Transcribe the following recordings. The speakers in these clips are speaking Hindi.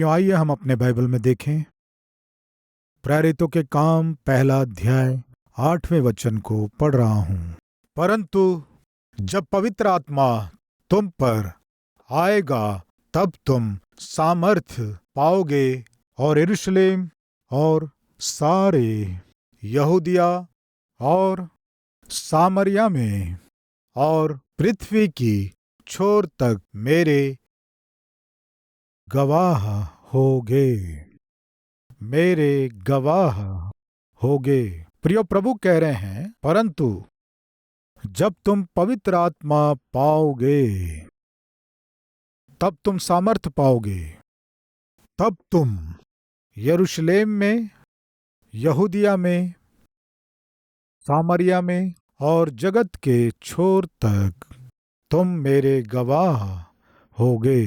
प्रियो, आइए हम अपने बाइबल में देखें प्रेरितों के काम पहला अध्याय 8वें वचन को पढ़ रहा हूं। परंतु जब पवित्र आत्मा तुम पर आएगा तब तुम सामर्थ्य पाओगे और यरूशलेम और सारे यहूदिया और सामरिया में और पृथ्वी की छोर तक मेरे गवाह होगे। मेरे गवाह होगे। प्रियो, प्रभु कह रहे हैं परंतु जब तुम पवित्र आत्मा पाओगे तब तुम सामर्थ्य पाओगे, तब तुम यरूशलेम में, यहूदिया में, सामरिया में और जगत के छोर तक तुम मेरे गवाह होगे।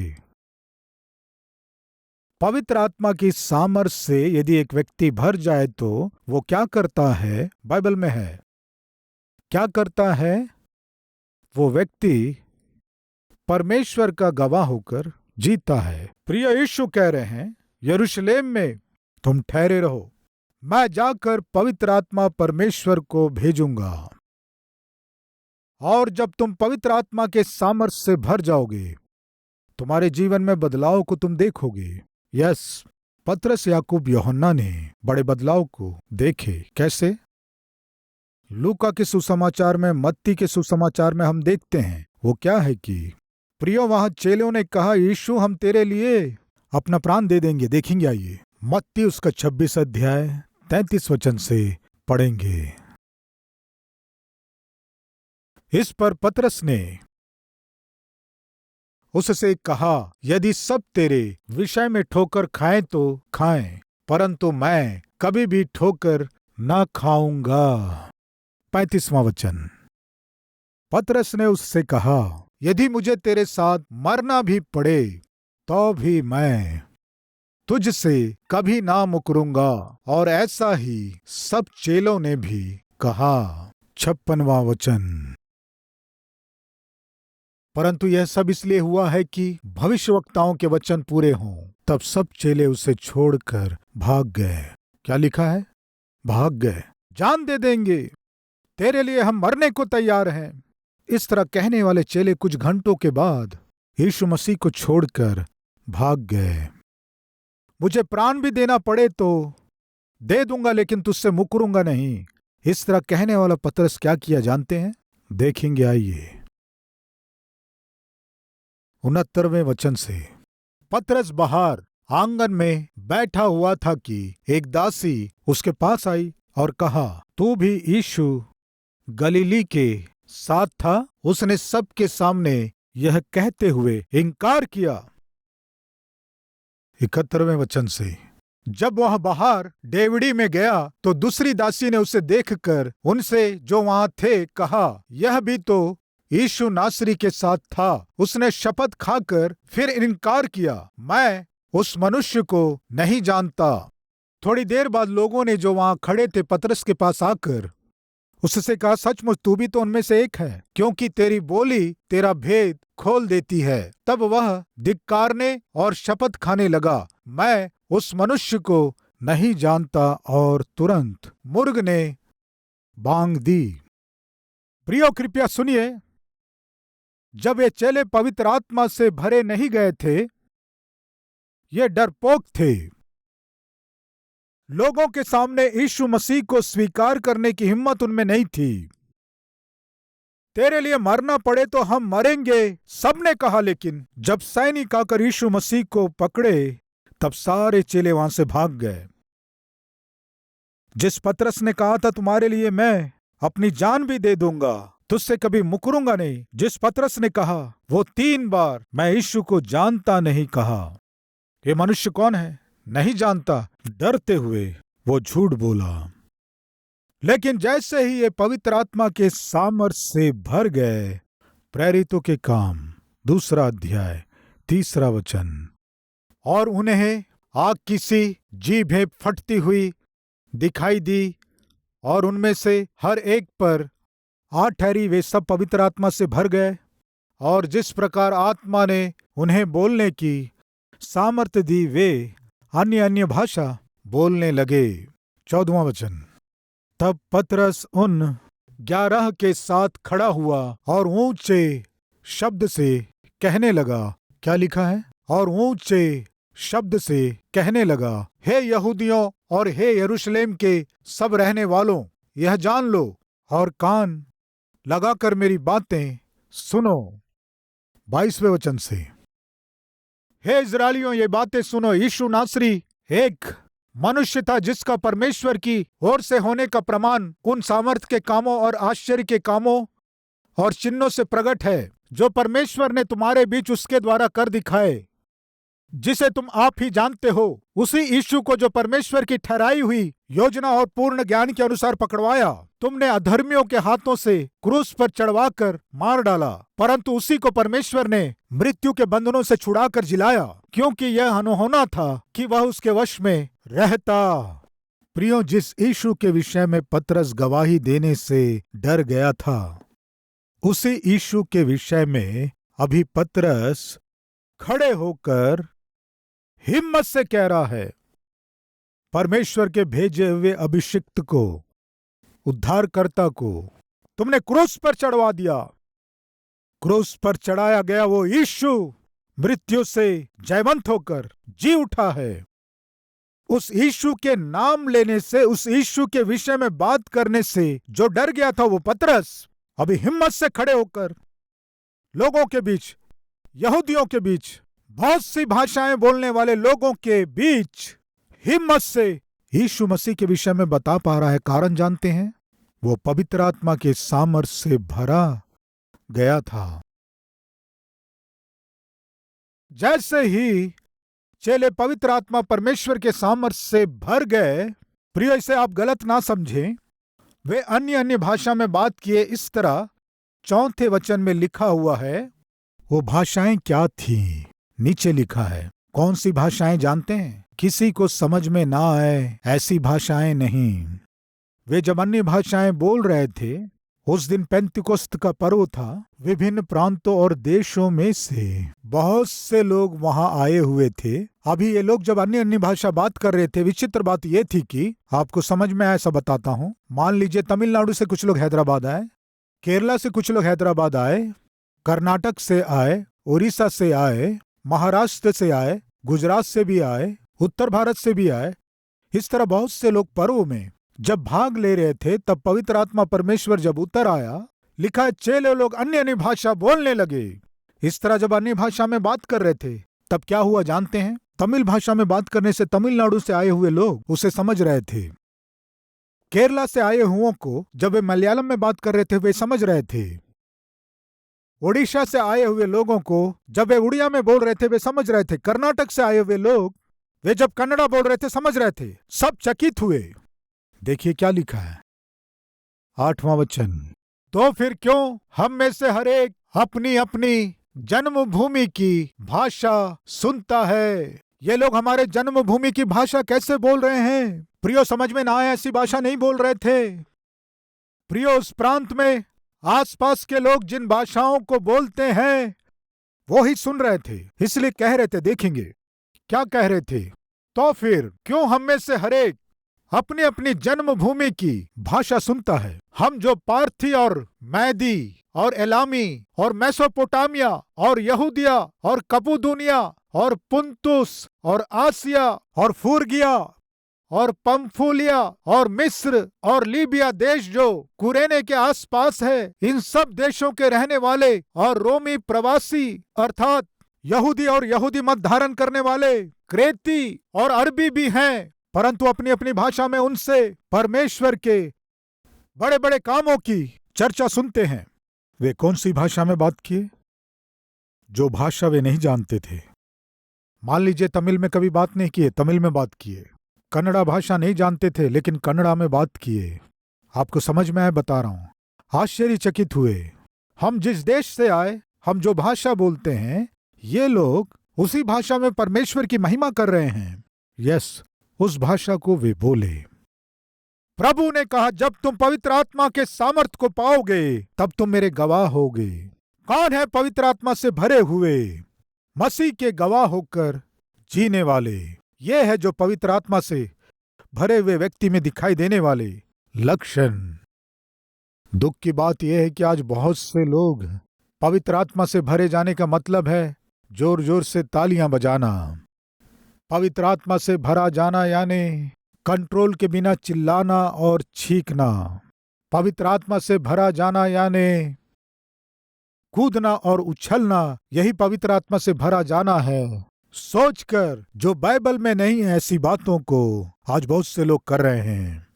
पवित्र आत्मा की सामर्थ्य से यदि एक व्यक्ति भर जाए तो वो क्या करता है? बाइबल में है, क्या करता है? वो व्यक्ति परमेश्वर का गवाह होकर जीता है। प्रिय यीशु कह रहे हैं यरूशलेम में तुम ठहरे रहो, मैं जाकर पवित्र आत्मा परमेश्वर को भेजूंगा। और जब तुम पवित्र आत्मा के सामर्थ्य से भर जाओगे, तुम्हारे जीवन में बदलाव को तुम देखोगे। यस, पतरस, याकूब, यूहन्ना ने बड़े बदलाव को देखे। कैसे? लूका के सुसमाचार में, मत्ती के सुसमाचार में हम देखते हैं वो क्या है कि प्रियो, वहां चेलों ने कहा यीशु हम तेरे लिए अपना प्राण दे देंगे। देखेंगे, आइए मत्ती उसका 26 अध्याय 33 वचन से पढ़ेंगे। इस पर पतरस ने उससे कहा, यदि सब तेरे विषय में ठोकर खाएं तो खाएं, परंतु मैं कभी भी ठोकर न खाऊंगा। 35वां वचन। पतरस ने उससे कहा, यदि मुझे तेरे साथ मरना भी पड़े तो भी मैं तुझसे कभी ना मुकरूंगा। और ऐसा ही सब चेलों ने भी कहा। 56वां वचन। परंतु यह सब इसलिए हुआ है कि भविष्यवक्ताओं के वचन पूरे हों। तब सब चेले उसे छोड़कर भाग गए। क्या लिखा है? भाग गए। जान दे देंगे, तेरे लिए हम मरने को तैयार हैं। इस तरह कहने वाले चेले कुछ घंटों के बाद यीशु मसीह को छोड़कर भाग गए। मुझे प्राण भी देना पड़े तो दे दूंगा, लेकिन तुझसे मुकरूंगा नहीं। इस तरह कहने वाला पतरस क्या किया जानते हैं? देखेंगे, आइए 69वें वचन से। पतरस बाहर आंगन में बैठा हुआ था कि एक दासी उसके पास आई और कहा, तू भी यीशु गलीली के साथ था? उसने सबके सामने यह कहते हुए इनकार किया। 71वें वचन से। जब वह बाहर डेवढ़ी में गया तो दूसरी दासी ने उसे देखकर उनसे जो वहां थे कहा, यह भी तो यीशु नासरी के साथ था। उसने शपथ खाकर फिर इनकार किया, मैं उस मनुष्य को नहीं जानता। थोड़ी देर बाद लोगों ने जो वहां खड़े थे पतरस के पास आकर उससे कहा, सचमुच तू भी तो उनमें से एक है, क्योंकि तेरी बोली तेरा भेद खोल देती है। तब वह धिक्कारने और शपथ खाने लगा, मैं उस मनुष्य को नहीं जानता, और तुरंत मुर्ग ने बांग दी। प्रियो, कृपया सुनिए, जब ये चेले पवित्र आत्मा से भरे नहीं गए थे, ये डरपोक थे। लोगों के सामने यीशु मसीह को स्वीकार करने की हिम्मत उनमें नहीं थी। तेरे लिए मरना पड़े तो हम मरेंगे, सबने कहा। लेकिन जब सैनिक आकर यीशु मसीह को पकड़े तब सारे चेले वहां से भाग गए। जिस पतरस ने कहा था तुम्हारे लिए मैं अपनी जान भी दे दूंगा, तुझसे कभी मुकरूंगा नहीं, जिस पतरस ने कहा वो 3 बार मैं यीशु को जानता नहीं कहा। ये मनुष्य कौन है? नहीं जानता। डरते हुए वो झूठ बोला। लेकिन जैसे ही ये पवित्र आत्मा के सामर्थ्य से भर गए, प्रेरितों के काम 2 अध्याय 3 वचन, और उन्हें आग की सी जीभें फटती हुई दिखाई दी, और उनमें से हर एक पर आग ठहरी। वे सब पवित्र आत्मा से भर गए, और जिस प्रकार आत्मा ने उन्हें बोलने की सामर्थ दी, वे अन्य अन्य भाषा बोलने लगे। 14वां वचन। तब पतरस उन 11 के साथ खड़ा हुआ और ऊंचे शब्द से कहने लगा। क्या लिखा है? और ऊंचे शब्द से कहने लगा, हे यहूदियों और हे यरूशलेम के सब रहने वालों, यह जान लो और कान लगाकर मेरी बातें सुनो। 22वें वचन से, हे इस्राएलियों, ये बातें सुनो। यीशु नासरी एक मनुष्य था जिसका परमेश्वर की ओर से होने का प्रमाण उन सामर्थ के कामों और आश्चर्य के कामों और चिन्हों से प्रकट है जो परमेश्वर ने तुम्हारे बीच उसके द्वारा कर दिखाए, जिसे तुम आप ही जानते हो। उसी यीशु को जो परमेश्वर की ठहराई हुई योजना और पूर्ण ज्ञान के अनुसार पकड़वाया, तुमने अधर्मियों के हाथों से क्रूस पर चढ़वाकर मार डाला, परंतु उसी को परमेश्वर ने मृत्यु के बंधनों से छुड़ाकर जिलाया, क्योंकि यह अनहोना था कि वह उसके वश में रहता। प्रियो, जिस यीशु के विषय में पतरस गवाही देने से डर गया था, उसी यीशु के विषय में अभी पतरस खड़े होकर हिम्मत से कह रहा है, परमेश्वर के भेजे हुए अभिषिक्त को, उद्धारकर्ता को तुमने क्रूस पर चढ़वा दिया। क्रूस पर चढ़ाया गया वो यीशु मृत्यु से जयवंत होकर जी उठा है। उस यीशु के नाम लेने से, उस यीशु के विषय में बात करने से जो डर गया था वो पतरस अभी हिम्मत से खड़े होकर लोगों के बीच, यहूदियों के बीच, बहुत सी भाषाएं बोलने वाले लोगों के बीच हिम्मत से यीशु मसीह के विषय में बता पा रहा है। कारण जानते हैं? वो पवित्र आत्मा के सामर्थ से भरा गया था। जैसे ही चेले पवित्र आत्मा परमेश्वर के सामर्थ से भर गए, प्रिय, इसे आप गलत ना समझें, वे अन्य अन्य भाषा में बात किए। इस तरह 4 वचन में लिखा हुआ है। वो भाषाएं क्या थी? नीचे लिखा है। कौन सी भाषाएं जानते हैं? किसी को समझ में ना आए ऐसी भाषाएं नहीं। वे जब अन्य भाषाएं बोल रहे थे, उस दिन पेंतिकोस्त का पर्व था। विभिन्न प्रांतों और देशों में से बहुत से लोग वहां आए हुए थे। अभी ये लोग जब अन्य अन्य भाषा बात कर रहे थे, विचित्र बात ये थी कि आपको समझ में ऐसा बताता हूं। मान लीजिए तमिलनाडु से कुछ लोग हैदराबाद आए, केरला से कुछ लोग हैदराबाद आए, कर्नाटक से आए, उड़ीसा से आए, महाराष्ट्र से आए, गुजरात से भी आए, उत्तर भारत से भी आए। इस तरह बहुत से लोग पर्व में जब भाग ले रहे थे, तब पवित्र आत्मा परमेश्वर जब उतर आया, लिखा है चेले लोग अन्य अन्य भाषा बोलने लगे। इस तरह जब अन्य भाषा में बात कर रहे थे, तब क्या हुआ जानते हैं? तमिल भाषा में बात करने से तमिलनाडु से आए हुए लोग उसे समझ रहे थे। केरला से आए हुओं को जब वे मलयालम में बात कर रहे थे, वे समझ रहे थे। ओडिशा से आए हुए लोगों को जब वे उड़िया में बोल रहे थे, वे समझ रहे थे। कर्नाटक से आए हुए लोग, वे जब कन्नड़ा बोल रहे थे, समझ रहे थे। सब चकित हुए। देखिए क्या लिखा है, 8वां वचन। तो फिर क्यों हम में से हर एक अपनी अपनी जन्मभूमि की भाषा सुनता है? ये लोग हमारे जन्मभूमि की भाषा कैसे बोल रहे हैं? प्रियो, समझ में ना आए ऐसी भाषा नहीं बोल रहे थे। प्रियो, उस प्रांत में आसपास के लोग जिन भाषाओं को बोलते हैं वो ही सुन रहे थे, इसलिए कह रहे थे। देखेंगे क्या कह रहे थे। तो फिर क्यों हम में से हर एक अपनी अपनी जन्मभूमि की भाषा सुनता है? हम जो पार्थी और मैदी और एलामी और मेसोपोटामिया और यहूदिया और कपुदुनिया और पुंतुस और आसिया और फूर्गिया और पंफूलिया और मिस्र और लीबिया देश जो कुरेने के आसपास है, इन सब देशों के रहने वाले और रोमी प्रवासी अर्थात यहूदी और यहूदी मत धारण करने वाले क्रेती और अरबी भी हैं, परंतु अपनी अपनी भाषा में उनसे परमेश्वर के बड़े बड़े कामों की चर्चा सुनते हैं। वे कौन सी भाषा में बात किए? जो भाषा वे नहीं जानते थे। मान लीजिए तमिल में कभी बात नहीं किए, तमिल में बात किए। कन्नड़ा भाषा नहीं जानते थे, लेकिन कन्नड़ा में बात किए। आपको समझ में आए बता रहा हूं। आश्चर्यचकित हुए। हम जिस देश से आए, हम जो भाषा बोलते हैं, ये लोग उसी भाषा में परमेश्वर की महिमा कर रहे हैं। यस, उस भाषा को वे बोले। प्रभु ने कहा, जब तुम पवित्र आत्मा के सामर्थ को पाओगे, तब तुम मेरे गवाह होगे। कौन है पवित्र आत्मा से भरे हुए? मसीह के गवाह होकर जीने वाले। ये है जो पवित्र आत्मा से भरे हुए व्यक्ति में दिखाई देने वाले लक्षण। दुख की बात यह है कि आज बहुत से लोग पवित्र आत्मा से भरे जाने का मतलब है जोर जोर से तालियां बजाना। पवित्र आत्मा से भरा जाना यानी कंट्रोल के बिना चिल्लाना और छींकना। पवित्र आत्मा से भरा जाना यानी कूदना और उछलना, यही पवित्र आत्मा से भरा जाना है। सोचकर जो बाइबल में नहीं है ऐसी बातों को आज बहुत से लोग कर रहे हैं।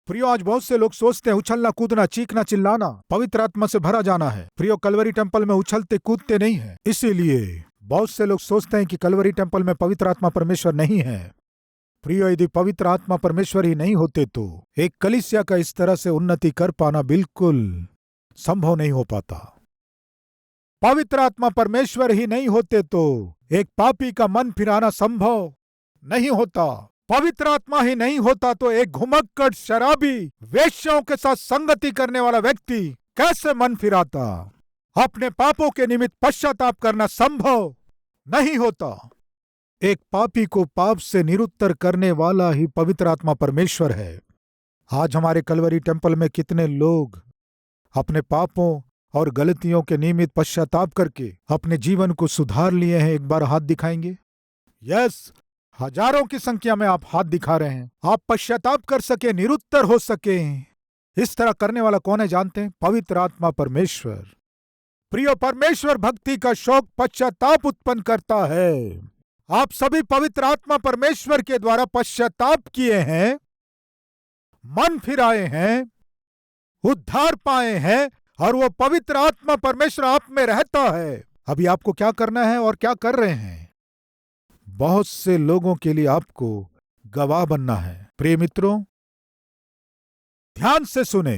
प्रियो, आज बहुत से लोग सोचते हैं उछलना कूदना चीखना चिल्लाना पवित्र आत्मा से भरा जाना है। प्रियो, कलवरी टेम्पल में उछलते कूदते नहीं है। इसीलिए बहुत से लोग सोचते हैं कि कलवरी टेम्पल में पवित्र आत्मा परमेश्वर नहीं है। प्रियो, यदि पवित्र आत्मा परमेश्वर ही नहीं होते तो एक कलीसिया का इस तरह से उन्नति कर पाना बिल्कुल संभव नहीं हो पाता। पवित्र आत्मा परमेश्वर ही नहीं होते तो एक पापी का मन फिराना संभव नहीं होता। पवित्र आत्मा ही नहीं होता तो एक घुमक्कड़ शराबी वेश्याओं के साथ संगति करने वाला व्यक्ति कैसे मन फिराता। अपने पापों के निमित्त पश्चाताप करना संभव नहीं होता। एक पापी को पाप से निरुत्तर करने वाला ही पवित्र आत्मा परमेश्वर है। आज हमारे कलवरी टेम्पल में कितने लोग अपने पापों और गलतियों के निमित्त पश्चाताप करके अपने जीवन को सुधार लिए हैं? एक बार हाथ दिखाएंगे? यस, हजारों की संख्या में आप हाथ दिखा रहे हैं। आप पश्चाताप कर सके, निरुत्तर हो सके। इस तरह करने वाला कौन है जानते हैं? पवित्र आत्मा परमेश्वर। प्रियो, परमेश्वर भक्ति का शौक पश्चाताप उत्पन्न करता है। आप सभी पवित्र आत्मा परमेश्वर के द्वारा पश्चाताप किए हैं, मन फिराए हैं, उद्धार पाए हैं और वो पवित्र आत्मा परमेश्वर आप में रहता है। अभी आपको क्या करना है और क्या कर रहे हैं? बहुत से लोगों के लिए आपको गवाह बनना है। प्रिय मित्रों, ध्यान से सुने।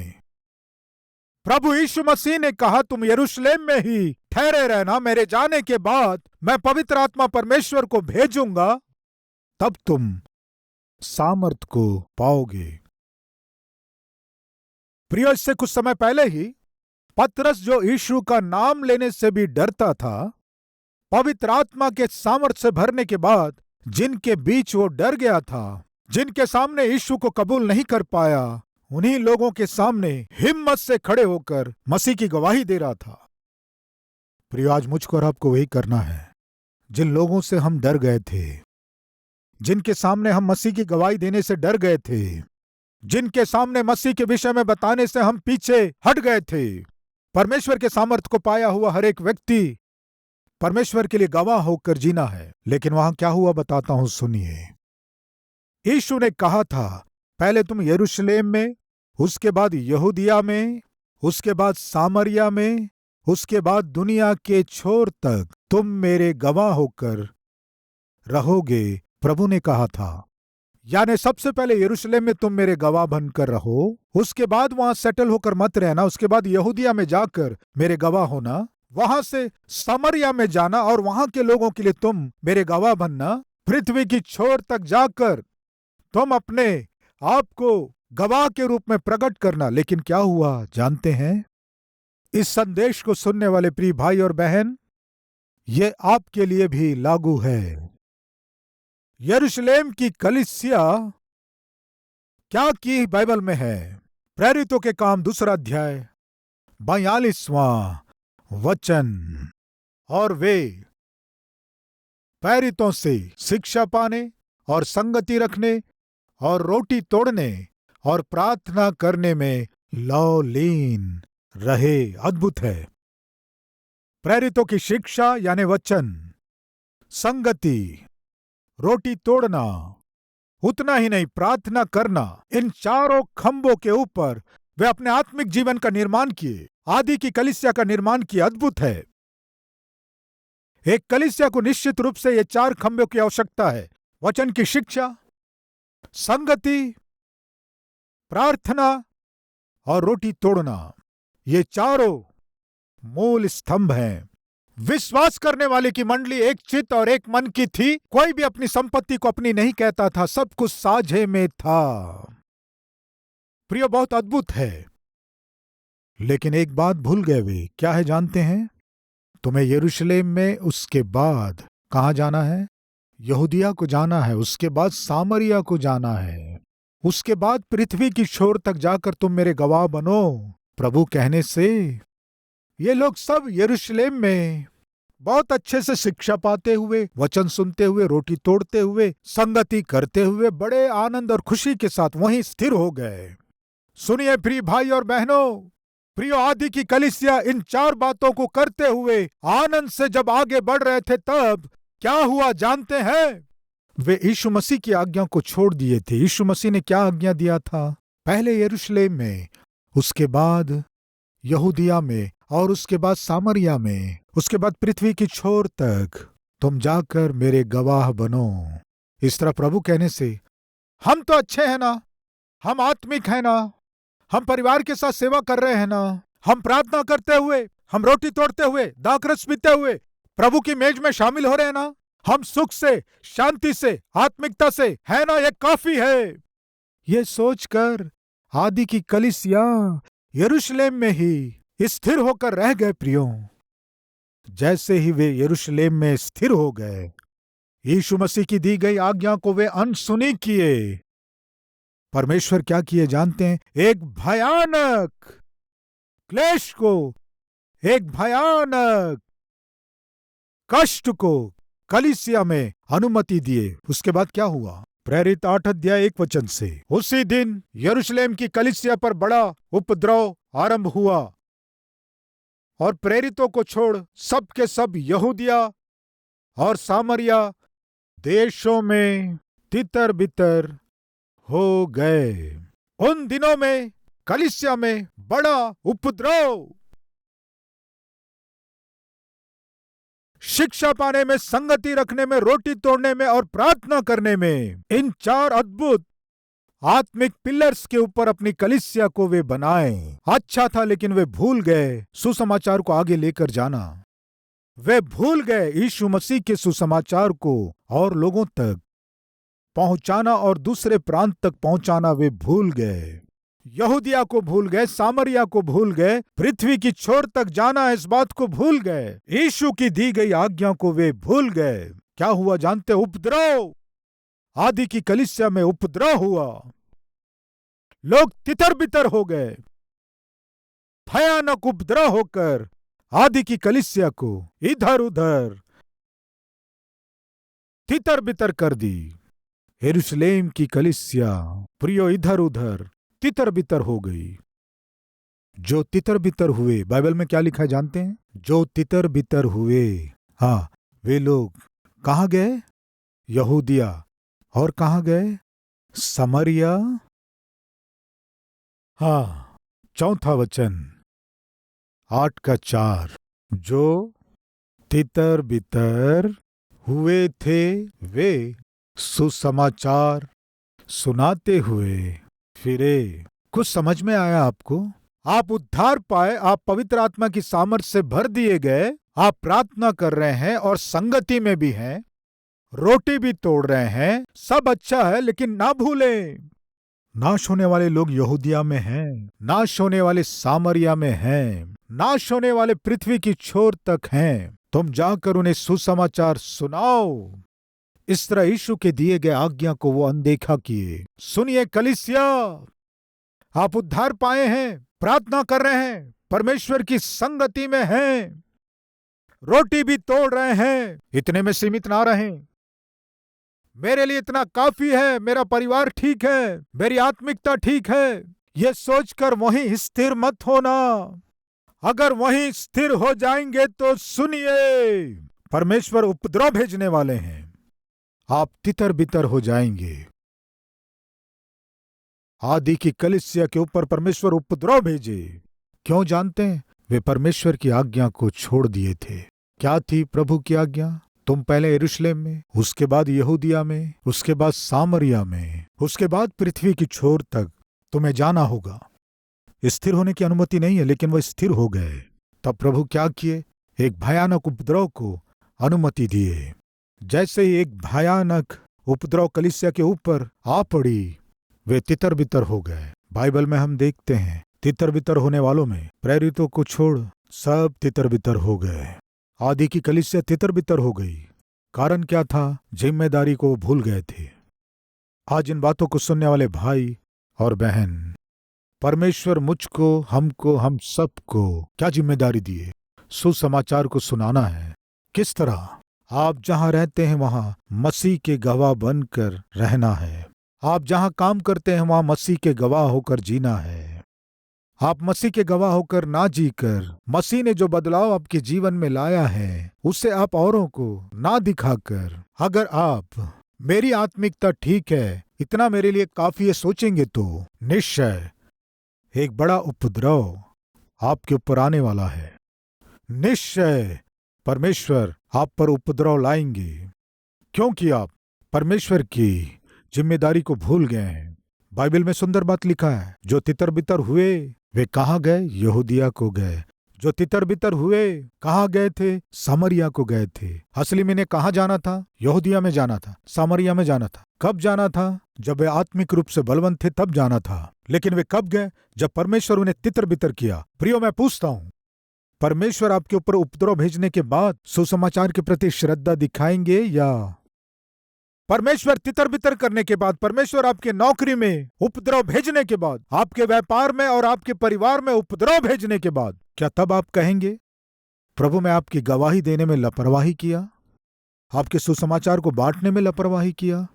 प्रभु यीशु मसीह ने कहा, तुम यरूशलेम में ही ठहरे रहना, मेरे जाने के बाद मैं पवित्र आत्मा परमेश्वर को भेजूंगा, तब तुम सामर्थ को पाओगे। प्रिय, इससे कुछ समय पहले ही पतरस, जो यीशु का नाम लेने से भी डरता था, पवित्र आत्मा के सामर्थ से भरने के बाद जिनके बीच वो डर गया था, जिनके सामने यीशु को कबूल नहीं कर पाया, उन्हीं लोगों के सामने हिम्मत से खड़े होकर मसीह की गवाही दे रहा था। प्रिय, आज मुझको और आपको वही करना है। जिन लोगों से हम डर गए थे, जिनके सामने हम मसीह की गवाही देने से डर गए थे, जिनके सामने मसीह के विषय में बताने से हम पीछे हट गए थे, परमेश्वर के सामर्थ को पाया हुआ हर एक व्यक्ति परमेश्वर के लिए गवाह होकर जीना है। लेकिन वहां क्या हुआ बताता हूं, सुनिए। यीशु ने कहा था, पहले तुम यरूशलेम में, उसके बाद यहूदिया में, उसके बाद सामरिया में, उसके बाद दुनिया के छोर तक तुम मेरे गवाह होकर रहोगे। प्रभु ने कहा था, यानी सबसे पहले यरूशलेम में तुम मेरे गवाह बनकर रहो, उसके बाद वहां सेटल होकर मत रहना, उसके बाद यहूदिया में जाकर मेरे गवाह होना, वहां से सामरिया में जाना और वहां के लोगों के लिए तुम मेरे गवाह बनना, पृथ्वी की छोर तक जाकर तुम अपने आप को गवाह के रूप में प्रकट करना। लेकिन क्या हुआ जानते हैं? इस संदेश को सुनने वाले प्रिय भाई और बहन, ये आपके लिए भी लागू है। यरूशलेम की कलीसिया क्या की बाइबल में है? प्रेरितों के काम 2 अध्याय 42वां वचन। और वे प्रेरितों से शिक्षा पाने और संगति रखने और रोटी तोड़ने और प्रार्थना करने में लौलीन रहे। अद्भुत है। प्रेरितों की शिक्षा यानी वचन, संगति, रोटी तोड़ना, उतना ही नहीं प्रार्थना करना, इन चारों खंभों के ऊपर वे अपने आत्मिक जीवन का निर्माण किए, आदि की कलीसिया का निर्माण किया। अद्भुत है। एक कलीसिया को निश्चित रूप से ये 4 खंभों की आवश्यकता है। वचन की शिक्षा, संगति, प्रार्थना और रोटी तोड़ना, ये चारों मूल स्तंभ हैं। विश्वास करने वाले की मंडली एक चित्त और एक मन की थी। कोई भी अपनी संपत्ति को अपनी नहीं कहता था, सब कुछ साझे में था। प्रिय, बहुत अद्भुत है। लेकिन एक बात भूल गए वे। क्या है जानते हैं? तुम्हें यरूशलेम में, उसके बाद कहां जाना है? यहूदिया को जाना है, उसके बाद सामरिया को जाना है, उसके बाद पृथ्वी की छोर तक जाकर तुम मेरे गवाह बनो। प्रभु कहने से ये लोग सब यरूशलेम में बहुत अच्छे से शिक्षा पाते हुए, वचन सुनते हुए, रोटी तोड़ते हुए, संगति करते हुए बड़े आनंद और खुशी के साथ वहीं स्थिर हो गए। सुनिए प्रिय भाई और बहनों, प्रियो, आदि की कलीसिया इन 4 बातों को करते हुए आनंद से जब आगे बढ़ रहे थे, तब क्या हुआ जानते हैं? वे यीशु मसीह की आज्ञा को छोड़ दिए थे। यीशु मसीह ने क्या आज्ञा दिया था? पहले यरूशलेम में, उसके बाद यहूदिया में, और उसके बाद सामरिया में, उसके बाद पृथ्वी की छोर तक तुम जाकर मेरे गवाह बनो। इस तरह प्रभु कहने से हम तो अच्छे हैं ना, हम आत्मिक हैं ना, हम परिवार के साथ सेवा कर रहे हैं ना, हम प्रार्थना करते हुए, हम रोटी तोड़ते हुए, दाखरस पीते हुए प्रभु की मेज में शामिल हो रहे हैं ना, हम सुख से, शांति से, आत्मिकता से है ना, ये काफी है। ये सोचकर आदि की कलीसिया यरूशलेम में ही स्थिर होकर रह गए। प्रियो, जैसे ही वे यरूशलेम में स्थिर हो गए, यीशु मसीह की दी गई आज्ञा को वे अनसुनी किए। परमेश्वर क्या किए जानते हैं? एक भयानक क्लेश को, एक भयानक कष्ट को कलीसिया में अनुमति दिए। उसके बाद क्या हुआ? प्रेरित 8 अध्याय 1 वचन से, उसी दिन यरूशलेम की कलीसिया पर बड़ा उपद्रव आरंभ हुआ और प्रेरितों को छोड़ सब के सब यहूदिया और सामरिया देशों में तितर बितर हो गए। उन दिनों में कलीसिया में बड़ा उपद्रव, शिक्षा पाने में, संगति रखने में, रोटी तोड़ने में और प्रार्थना करने में, इन 4 अद्भुत आत्मिक पिलर्स के ऊपर अपनी कलीसिया को वे बनाए। अच्छा था, लेकिन वे भूल गए सुसमाचार को आगे लेकर जाना। वे भूल गए यीशु मसीह के सुसमाचार को और लोगों तक पहुंचाना और दूसरे प्रांत तक पहुंचाना वे भूल गए। यहूदिया को भूल गए, सामरिया को भूल गए, पृथ्वी की छोर तक जाना है इस बात को भूल गए, यीशु की दी गई आज्ञा को वे भूल गए। क्या हुआ जानते? उपद्रव, आदि की कलीसिया में उपद्रव हुआ। लोग तितर बितर हो गए। भयानक उपद्रव होकर आदि की कलीसिया को इधर उधर तितर बितर कर दी। यरूशलेम की कलीसिया प्रियो इधर उधर तितर बितर हो गई। जो तितर बितर हुए, बाइबल में क्या लिखा है जानते हैं? जो तितर बितर हुए, हाँ, वे लोग कहां गए? यहूदिया। और कहां गए? समरिया। हाँ, 4 वचन 8 का 4, जो तितर बितर हुए थे वे सुसमाचार सुनाते हुए फिरे। कुछ समझ में आया आपको? आप उद्धार पाए, आप पवित्र आत्मा की सामर्थ्य से भर दिए गए, आप प्रार्थना कर रहे हैं और संगति में भी हैं, रोटी भी तोड़ रहे हैं, सब अच्छा है, लेकिन ना भूलें, नाश होने वाले लोग यहूदिया में हैं, नाश होने वाले सामरिया में हैं, नाश होने वाले पृथ्वी की छोर तक हैं। तुम जाकर उन्हें सुसमाचार सुनाओ। इस तरह यीशु के दिए गए आज्ञा को वो अनदेखा किए। सुनिए कलीसिया, आप उद्धार पाए हैं, प्रार्थना कर रहे हैं, परमेश्वर की संगति में हैं, रोटी भी तोड़ रहे हैं, इतने में सीमित ना रहें। मेरे लिए इतना काफी है, मेरा परिवार ठीक है, मेरी आत्मिकता ठीक है, ये सोचकर वहीं स्थिर मत होना। अगर वहीं स्थिर हो जाएंगे तो सुनिए, परमेश्वर उपद्रव भेजने वाले हैं, आप तितर बितर हो जाएंगे। आदि की कलीसिया के ऊपर परमेश्वर उपद्रव भेजे। क्यों जानते हैं? वे परमेश्वर की आज्ञा को छोड़ दिए थे। क्या थी प्रभु की आज्ञा? तुम पहले यरूशलेम में, उसके बाद यहूदिया में, उसके बाद सामरिया में, उसके बाद पृथ्वी की छोर तक तुम्हें जाना होगा। स्थिर होने की अनुमति नहीं है, लेकिन वह स्थिर हो गए। तब प्रभु क्या किए? एक भयानक उपद्रव को अनुमति दिए। जैसे ही एक भयानक उपद्रव कलीसिया के ऊपर आ पड़ी, वे तितर बितर हो गए। बाइबल में हम देखते हैं तितर बितर होने वालों में प्रेरितों को छोड़ सब तितर बितर हो गए। आदि की कलीसिया तितर बितर हो गई। कारण क्या था? जिम्मेदारी को भूल गए थे। आज इन बातों को सुनने वाले भाई और बहन, परमेश्वर मुझको, हमको, हम सबको क्या जिम्मेदारी दी है? सुसमाचार को सुनाना है। किस तरह? आप जहां रहते हैं वहां मसीह के गवाह बनकर रहना है। आप जहां काम करते हैं वहां मसीह के गवाह होकर जीना है। आप मसीह के गवाह होकर ना जीकर मसीह ने जो बदलाव आपके जीवन में लाया है उसे आप औरों को ना दिखाकर, अगर आप मेरी आत्मिकता ठीक है, इतना मेरे लिए काफी है सोचेंगे तो निश्चय एक बड़ा उपद्रव आपके ऊपर आने वाला है। निश्चय परमेश्वर आप पर उपद्रव लाएंगे, क्योंकि आप परमेश्वर की जिम्मेदारी को भूल गए हैं। बाइबल में सुंदर बात लिखा है, जो तितर बितर हुए वे कहाँ गए? यहूदिया को गए। जो तितर बितर हुए कहाँ गए थे? सामरिया को गए थे। असली में इन्हें कहाँ जाना था? यहूदिया में जाना था, सामरिया में जाना था। कब जाना था? जब वे आत्मिक रूप से बलवंत थे तब जाना था। लेकिन वे कब गए? जब परमेश्वर उन्हें तितर बितर किया। प्रियो, मैं पूछता हूं, परमेश्वर आपके ऊपर उपद्रव भेजने के बाद सुसमाचार के प्रति श्रद्धा दिखाएंगे, या परमेश्वर तितर बितर करने के बाद, परमेश्वर आपके नौकरी में उपद्रव भेजने के बाद, आपके व्यापार में और आपके परिवार में उपद्रव भेजने के बाद, क्या तब आप कहेंगे प्रभु मैं आपकी गवाही देने में लापरवाही किया, आपके सुसमाचार को बांटने में लापरवाही किया,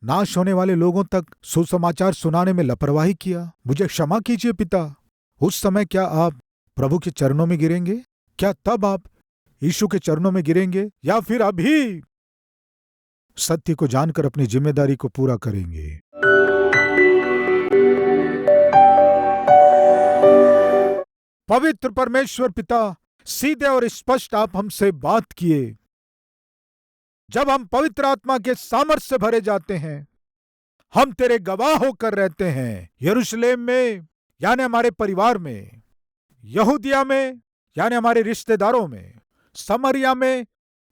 नाश होने वाले लोगों तक सुसमाचार सुनाने में लापरवाही किया, मुझे क्षमा कीजिए पिता? उस समय क्या आप प्रभु के चरणों में गिरेंगे? क्या तब आप यीशु के चरणों में गिरेंगे, या फिर अभी सत्य को जानकर अपनी जिम्मेदारी को पूरा करेंगे? पवित्र परमेश्वर पिता, सीधे और स्पष्ट आप हमसे बात किए। जब हम पवित्र आत्मा के सामर्थ्य से भरे जाते हैं, हम तेरे गवाह होकर रहते हैं। यरूशलेम में यानी हमारे परिवार में, यहूदिया में यानी हमारे रिश्तेदारों में, समरिया में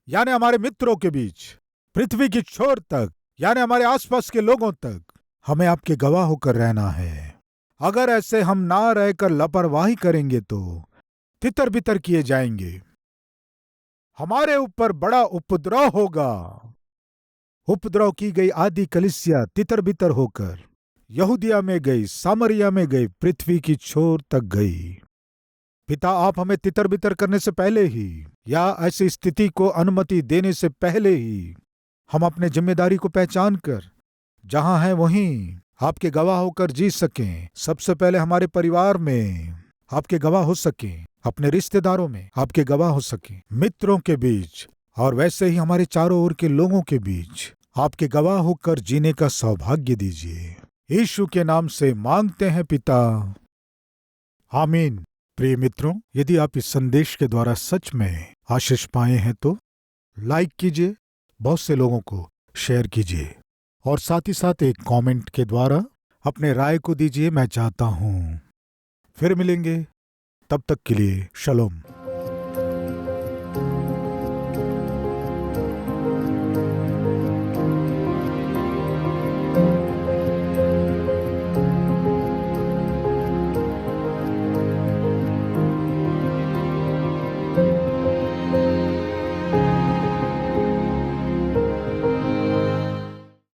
यानी हमारे मित्रों के बीच, पृथ्वी की छोर तक यानी हमारे आसपास के लोगों तक हमें आपके गवाह होकर रहना है। अगर ऐसे हम ना रहकर लापरवाही करेंगे तो तितर बितर किए जाएंगे, हमारे ऊपर बड़ा उपद्रव होगा। उपद्रव की गई आदि कलीसिया तितर बितर होकर यहूदिया में गई, सामरिया में गई, पृथ्वी की छोर तक गई। पिता, आप हमें तितर बितर करने से पहले ही या ऐसी स्थिति को अनुमति देने से पहले ही हम अपने जिम्मेदारी को पहचान कर जहां हैं वहीं आपके गवाह होकर जी सकें। सबसे पहले हमारे परिवार में आपके गवाह हो सकें, अपने रिश्तेदारों में आपके गवाह हो सकें, मित्रों के बीच, और वैसे ही हमारे चारों ओर के लोगों के बीच आपके गवाह होकर जीने का सौभाग्य दीजिए। यीशु के नाम से मांगते हैं पिता, आमीन। प्रिय मित्रों, यदि आप इस संदेश के द्वारा सच में आशीष पाए हैं तो लाइक कीजिए, बहुत से लोगों को शेयर कीजिए, और साथ ही साथ एक कमेंट के द्वारा अपने राय को दीजिए, मैं चाहता हूं। फिर मिलेंगे, तब तक के लिए शलोम।